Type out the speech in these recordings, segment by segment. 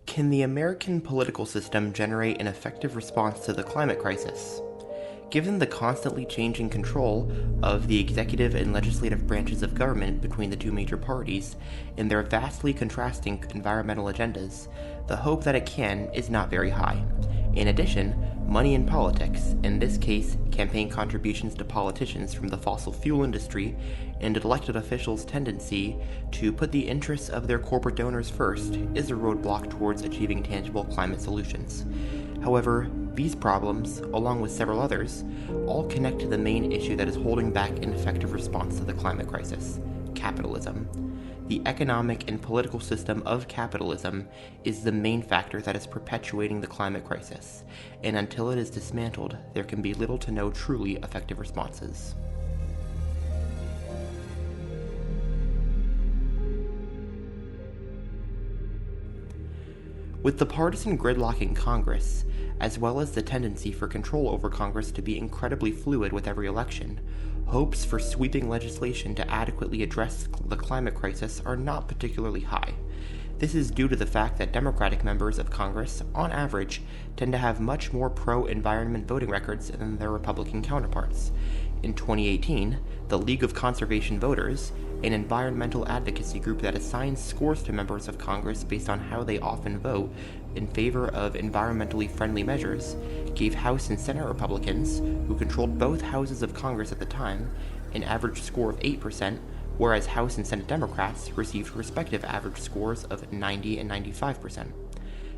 Can the American political system generate an effective response to the climate crisis? Given the constantly changing control of the executive and legislative branches of government between the two major parties and their vastly contrasting environmental agendas, the hope that it can is not very high. In addition, money in politics, in this case campaign contributions to politicians from the fossil fuel industry, and elected officials' tendency to put the interests of their corporate donors first, is a roadblock towards achieving tangible climate solutions. However, these problems, along with several others, all connect to the main issue that is holding back an effective response to the climate crisis: capitalism. The economic and political system of capitalism is the main factor that is perpetuating the climate crisis, and until it is dismantled, there can be little to no truly effective responses. With the partisan gridlock in Congress, as well as the tendency for control over Congress to be incredibly fluid with every election, hopes for sweeping legislation to adequately address the climate crisis are not particularly high. This is due to the fact that Democratic members of Congress, on average, tend to have much more pro-environment voting records than their Republican counterparts. In 2018, the League of Conservation Voters, an environmental advocacy group that assigns scores to members of Congress based on how they often vote in favor of environmentally friendly measures, gave House and Senate Republicans, who controlled both houses of Congress at the time, an average score of 8%, whereas House and Senate Democrats received respective average scores of 90 and 95%.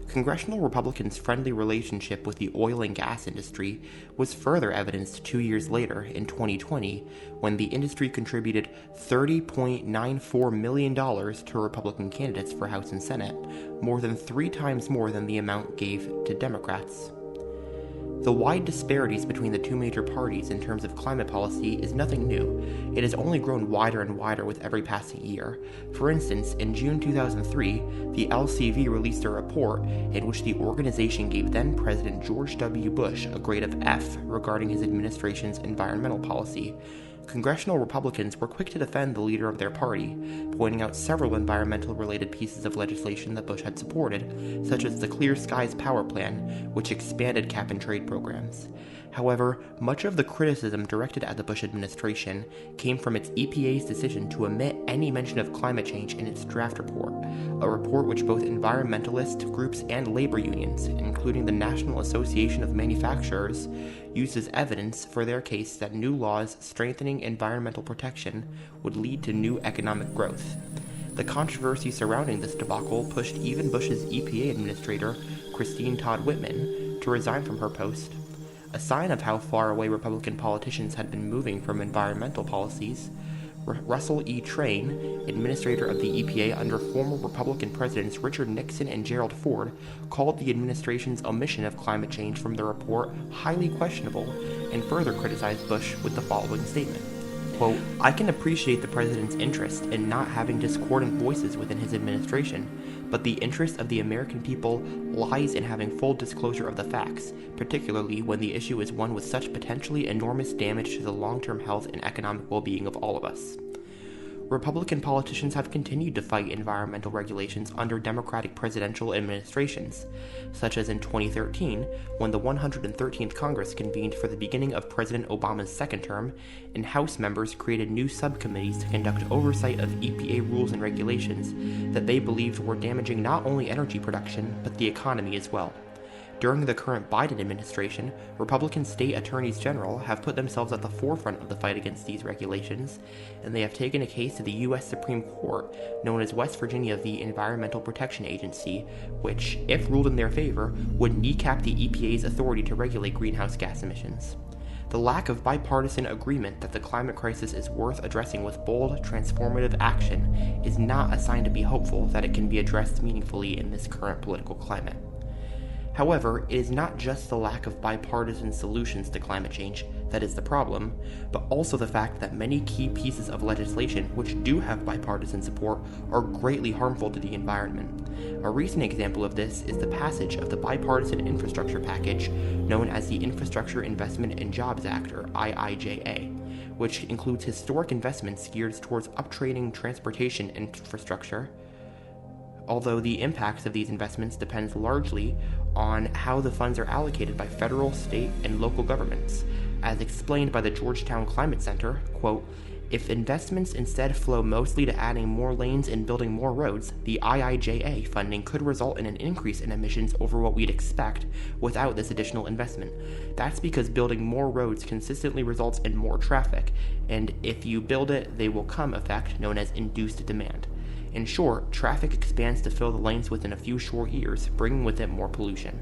Congressional Republicans' friendly relationship with the oil and gas industry was further evidenced 2 years later, in 2020, when the industry contributed $30.94 million to Republican candidates for House and Senate, more than 3 times more than the amount gave to Democrats. The wide disparities between the two major parties in terms of climate policy is nothing new. It has only grown wider and wider with every passing year. For instance, in June 2003, the LCV released a report in which the organization gave then-President George W. Bush a grade of F regarding his administration's environmental policy. Congressional Republicans were quick to defend the leader of their party, pointing out several environmental-related pieces of legislation that Bush had supported, such as the Clear Skies Power Plan, which expanded cap-and-trade programs. However, much of the criticism directed at the Bush administration came from its EPA's decision to omit any mention of climate change in its draft report, a report which both environmentalist groups and labor unions, including the National Association of Manufacturers, used as evidence for their case that new laws strengthening environmental protection would lead to new economic growth. The controversy surrounding this debacle pushed even Bush's EPA administrator, Christine Todd Whitman, to resign from her post. A sign of how far away Republican politicians had been moving from environmental policies, Russell E. Train, administrator of the EPA under former Republican presidents Richard Nixon and Gerald Ford, called the administration's omission of climate change from the report highly questionable and further criticized Bush with the following statement. Quote, "I can appreciate the president's interest in not having discordant voices within his administration, but the interest of the American people lies in having full disclosure of the facts, particularly when the issue is one with such potentially enormous damage to the long-term health and economic well-being of all of us." Republican politicians have continued to fight environmental regulations under Democratic presidential administrations, such as in 2013, when the 113th Congress convened for the beginning of President Obama's second term, and House members created new subcommittees to conduct oversight of EPA rules and regulations that they believed were damaging not only energy production, but the economy as well. During the current Biden administration, Republican state attorneys general have put themselves at the forefront of the fight against these regulations, and they have taken a case to the U.S. Supreme Court, known as West Virginia v. Environmental Protection Agency, which, if ruled in their favor, would kneecap the EPA's authority to regulate greenhouse gas emissions. The lack of bipartisan agreement that the climate crisis is worth addressing with bold, transformative action is not a sign to be hopeful that it can be addressed meaningfully in this current political climate. However, it is not just the lack of bipartisan solutions to climate change that is the problem, but also the fact that many key pieces of legislation which do have bipartisan support are greatly harmful to the environment. A recent example of this is the passage of the Bipartisan Infrastructure Package, known as the Infrastructure Investment and Jobs Act, or IIJA, which includes historic investments geared towards upgrading transportation infrastructure, although the impacts of these investments depends largely on how the funds are allocated by federal, state, and local governments. As explained by the Georgetown Climate Center, quote, "If investments instead flow mostly to adding more lanes and building more roads, the IIJA funding could result in an increase in emissions over what we'd expect without this additional investment. That's because building more roads consistently results in more traffic, and if you build it, they will come effect known as induced demand. In short, traffic expands to fill the lanes within a few short years, bringing with it more pollution."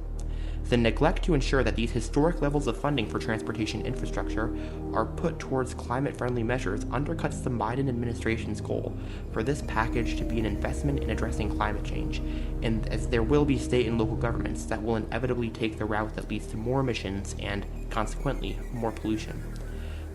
The neglect to ensure that these historic levels of funding for transportation infrastructure are put towards climate-friendly measures undercuts the Biden administration's goal for this package to be an investment in addressing climate change, and as there will be state and local governments that will inevitably take the route that leads to more emissions and, consequently, more pollution.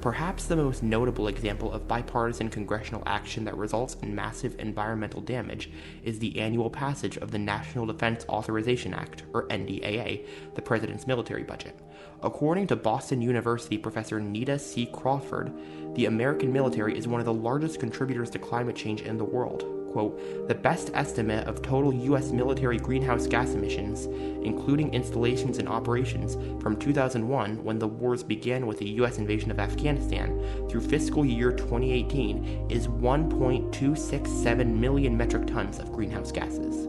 Perhaps the most notable example of bipartisan congressional action that results in massive environmental damage is the annual passage of the National Defense Authorization Act, or NDAA, the president's military budget. According to Boston University professor Nita C. Crawford, the American military is one of the largest contributors to climate change in the world. Quote, "The best estimate of total U.S. military greenhouse gas emissions, including installations and operations, from 2001, when the wars began with the U.S. invasion of Afghanistan, through fiscal year 2018, is 1.267 million metric tons of greenhouse gases."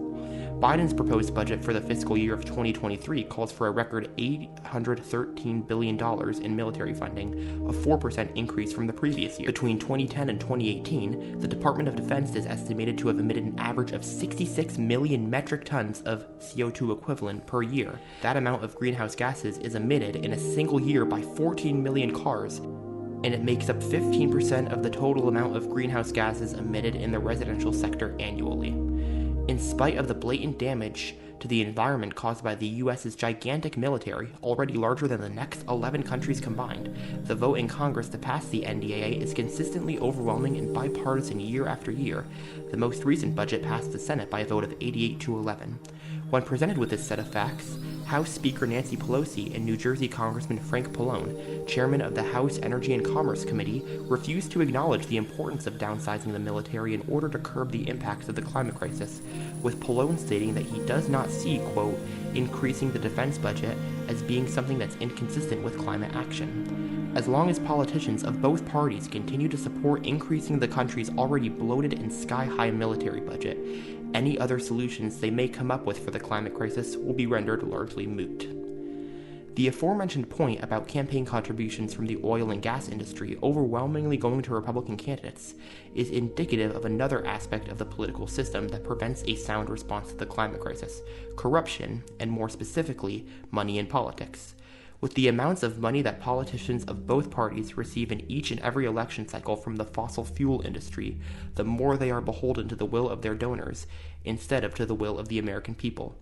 Biden's proposed budget for the fiscal year of 2023 calls for a record $813 billion in military funding, a 4% increase from the previous year. Between 2010 and 2018, the Department of Defense is estimated to have emitted an average of 66 million metric tons of CO2 equivalent per year. That amount of greenhouse gases is emitted in a single year by 14 million cars, and it makes up 15% of the total amount of greenhouse gases emitted in the residential sector annually. In spite of the blatant damage to the environment caused by the U.S.'s gigantic military, already larger than the next 11 countries combined, the vote in Congress to pass the NDAA is consistently overwhelming and bipartisan year after year. The most recent budget passed the Senate by a vote of 88 to 11. When presented with this set of facts, House Speaker Nancy Pelosi and New Jersey Congressman Frank Pallone, chairman of the House Energy and Commerce Committee, refused to acknowledge the importance of downsizing the military in order to curb the impacts of the climate crisis, with Pallone stating that he does not see, quote, "increasing the defense budget as being something that's inconsistent with climate action." As long as politicians of both parties continue to support increasing the country's already bloated and sky-high military budget, any other solutions they may come up with for the climate crisis will be rendered largely moot. The aforementioned point about campaign contributions from the oil and gas industry overwhelmingly going to Republican candidates is indicative of another aspect of the political system that prevents a sound response to the climate crisis: corruption, and more specifically, money in politics. With the amounts of money that politicians of both parties receive in each and every election cycle from the fossil fuel industry, the more they are beholden to the will of their donors, instead of to the will of the American people.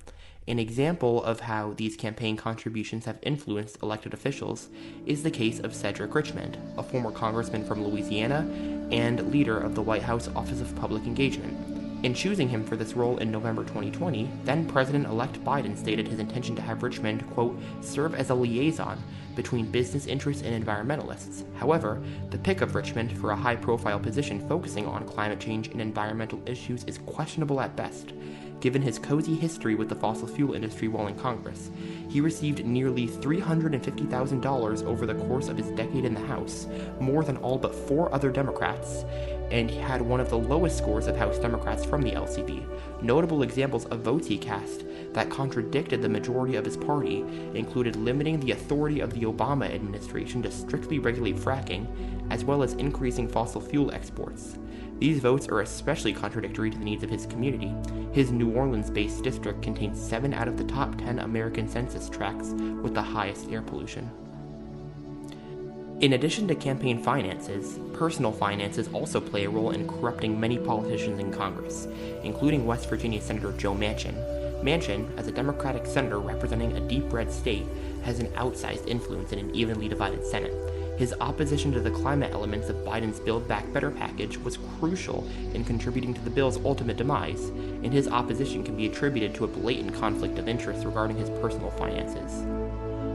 An example of how these campaign contributions have influenced elected officials is the case of Cedric Richmond, a former congressman from Louisiana and leader of the White House Office of Public Engagement. In choosing him for this role in November 2020, then President-elect Biden stated his intention to have Richmond, quote, "serve as a liaison between business interests and environmentalists." However, the pick of Richmond for a high-profile position focusing on climate change and environmental issues is questionable at best. Given his cozy history with the fossil fuel industry while in Congress, he received nearly $350,000 over the course of his decade in the House, more than all but 4 other Democrats, and he had one of the lowest scores of House Democrats from the LCB. Notable examples of votes he cast that contradicted the majority of his party included limiting the authority of the Obama administration to strictly regulate fracking, as well as increasing fossil fuel exports. These votes are especially contradictory to the needs of his community. His New Orleans-based district contains 7 out of the top 10 American census tracts with the highest air pollution. In addition to campaign finances, personal finances also play a role in corrupting many politicians in Congress, including West Virginia Senator Joe Manchin. Manchin, as a Democratic senator representing a deep red state, has an outsized influence in an evenly divided Senate. His opposition to the climate elements of Biden's Build Back Better package was crucial in contributing to the bill's ultimate demise, and his opposition can be attributed to a blatant conflict of interest regarding his personal finances.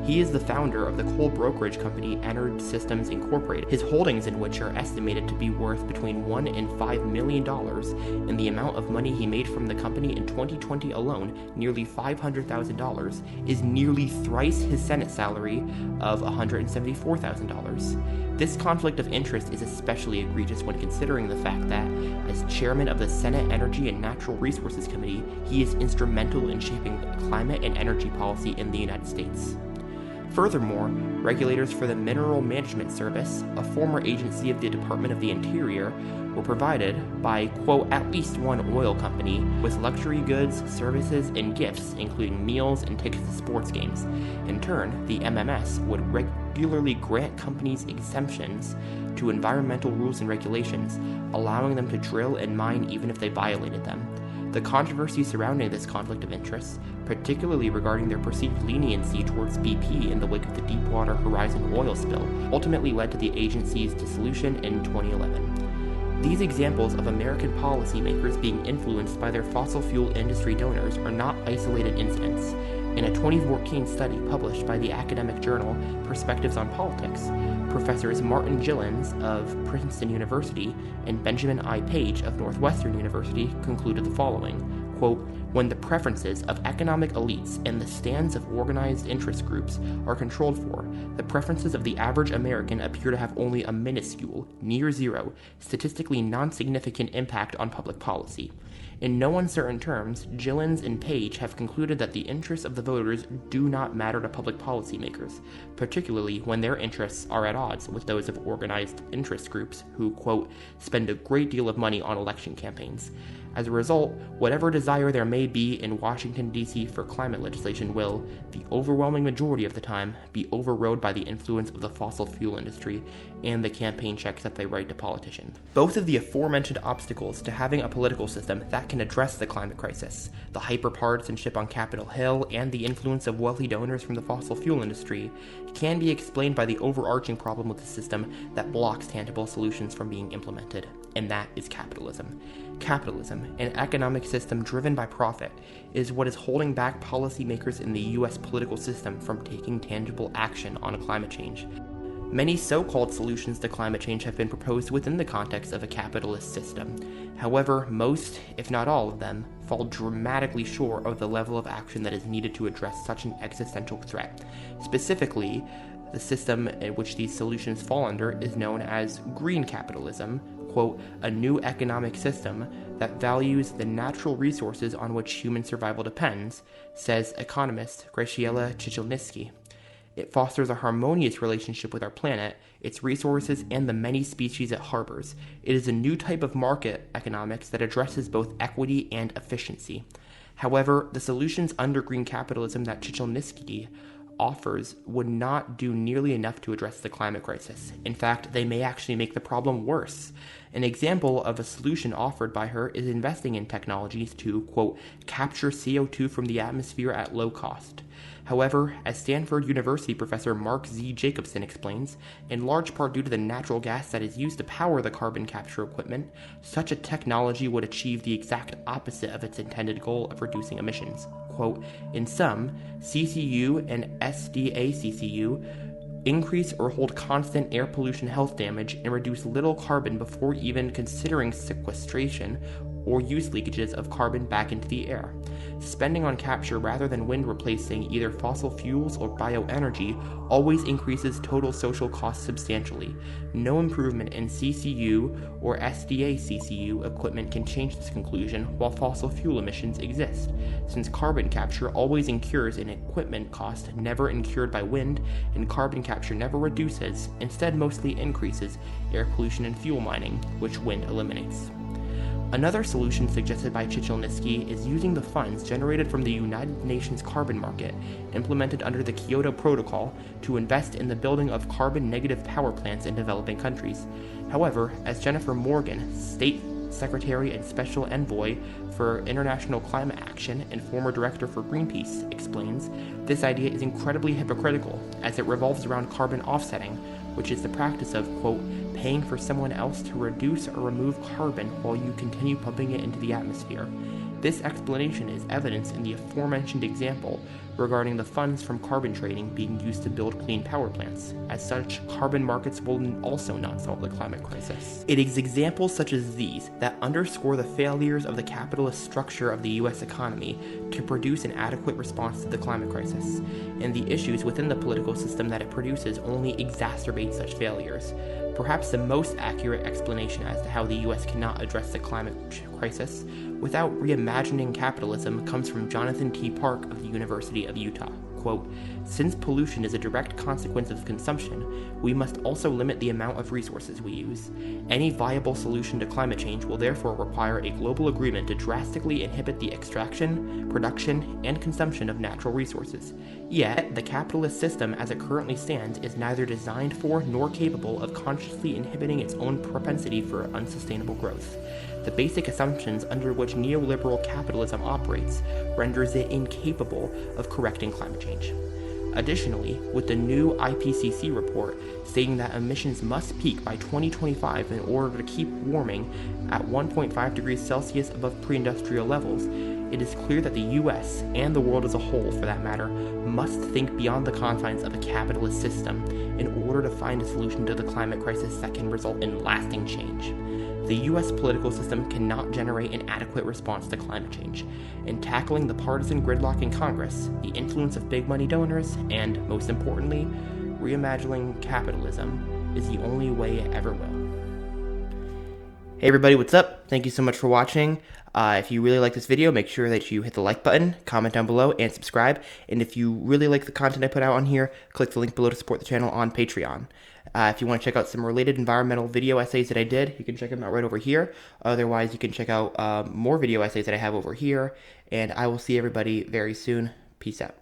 He is the founder of the coal brokerage company Energy Systems Incorporated, his holdings in which are estimated to be worth between $1 and $5 million, and the amount of money he made from the company in 2020 alone, nearly $500,000, is nearly thrice his Senate salary of $174,000. This conflict of interest is especially egregious when considering the fact that, as chairman of the Senate Energy and Natural Resources Committee, he is instrumental in shaping climate and energy policy in the United States. Furthermore, regulators for the Mineral Management Service, a former agency of the Department of the Interior, were provided by, quote, at least one oil company with luxury goods, services, and gifts, including meals and tickets to sports games. In turn, the MMS would regularly grant companies exemptions to environmental rules and regulations, allowing them to drill and mine even if they violated them. The controversy surrounding this conflict of interest, particularly regarding their perceived leniency towards BP in the wake of the Deepwater Horizon oil spill, ultimately led to the agency's dissolution in 2011. These examples of American policymakers being influenced by their fossil fuel industry donors are not isolated incidents. In a 2014 study published by the academic journal Perspectives on Politics, Professors Martin Gillens of Princeton University and Benjamin I. Page of Northwestern University concluded the following, quote, when the preferences of economic elites and the stands of organized interest groups are controlled for, the preferences of the average American appear to have only a minuscule, near zero, statistically non-significant impact on public policy. In no uncertain terms, Gillens and Page have concluded that the interests of the voters do not matter to public policymakers, particularly when their interests are at odds with those of organized interest groups who, quote, spend a great deal of money on election campaigns. As a result, whatever desire there may be in Washington, D.C. for climate legislation will, the overwhelming majority of the time, be overrode by the influence of the fossil fuel industry and the campaign checks that they write to politicians. Both of the aforementioned obstacles to having a political system that can address the climate crisis, the hyperpartisanship on Capitol Hill and the influence of wealthy donors from the fossil fuel industry, can be explained by the overarching problem with the system that blocks tangible solutions from being implemented, and that is capitalism. Capitalism, an economic system driven by profit, is what is holding back policymakers in the U.S. political system from taking tangible action on climate change. Many so-called solutions to climate change have been proposed within the context of a capitalist system. However, most, if not all of them, fall dramatically short of the level of action that is needed to address such an existential threat. Specifically, the system in which these solutions fall under is known as green capitalism, quote, a new economic system that values the natural resources on which human survival depends, says economist Graciela Chichelniski. It fosters a harmonious relationship with our planet, its resources, and the many species it harbors. It is a new type of market economics that addresses both equity and efficiency. However, the solutions under green capitalism that Chichelniski offers would not do nearly enough to address the climate crisis. In fact, they may actually make the problem worse. An example of a solution offered by her is investing in technologies to, quote, capture CO2 from the atmosphere at low cost. However, as Stanford University professor Mark Z. Jacobson explains, in large part due to the natural gas that is used to power the carbon capture equipment, such a technology would achieve the exact opposite of its intended goal of reducing emissions. Quote, in sum, CCU and SDA-CCU increase or hold constant air pollution health damage and reduce little carbon before even considering sequestration or use leakages of carbon back into the air. Spending on capture rather than wind replacing either fossil fuels or bioenergy always increases total social costs substantially. No improvement in CCU or SDA-CCU equipment can change this conclusion while fossil fuel emissions exist, since carbon capture always incurs an equipment cost never incurred by wind, and carbon capture never reduces, instead mostly increases, air pollution and fuel mining, which wind eliminates. Another solution suggested by Chichelniski is using the funds generated from the United Nations carbon market, implemented under the Kyoto Protocol, to invest in the building of carbon-negative power plants in developing countries. However, as Jennifer Morgan, State Secretary and Special Envoy for International Climate Action and former Director for Greenpeace, explains, this idea is incredibly hypocritical, as it revolves around carbon offsetting, which is the practice of, quote, paying for someone else to reduce or remove carbon while you continue pumping it into the atmosphere. This explanation is evidenced in the aforementioned example regarding the funds from carbon trading being used to build clean power plants. As such, carbon markets will also not solve the climate crisis. It is examples such as these that underscore the failures of the capitalist structure of the US economy to produce an adequate response to the climate crisis, and the issues within the political system that it produces only exacerbate such failures. Perhaps the most accurate explanation as to how the US cannot address the climate crisis without reimagining capitalism comes from Jonathan T. Park of the University of Utah. Quote, "Since pollution is a direct consequence of consumption, we must also limit the amount of resources we use. Any viable solution to climate change will therefore require a global agreement to drastically inhibit the extraction, production, and consumption of natural resources. Yet, the capitalist system as it currently stands is neither designed for nor capable of consciously inhibiting its own propensity for unsustainable growth. The basic assumptions under which neoliberal capitalism operates renders it incapable of correcting climate change." Additionally, with the new IPCC report stating that emissions must peak by 2025 in order to keep warming at 1.5 degrees Celsius above pre-industrial levels, it is clear that the US, and the world as a whole for that matter, must think beyond the confines of a capitalist system in order to find a solution to the climate crisis that can result in lasting change. The US political system cannot generate an adequate response to climate change. In tackling the partisan gridlock in Congress, the influence of big money donors, and, most importantly, reimagining capitalism is the only way it ever will. Hey everybody, what's up? Thank you so much for watching. If you really like this video, make sure that you hit the like button, comment down below, and subscribe. And if you really like the content I put out on here, click the link below to support the channel on Patreon. If you want to check out some related environmental video essays that I did, you can check them out right over here. Otherwise, you can check out more video essays that I have over here. And I will see everybody very soon. Peace out.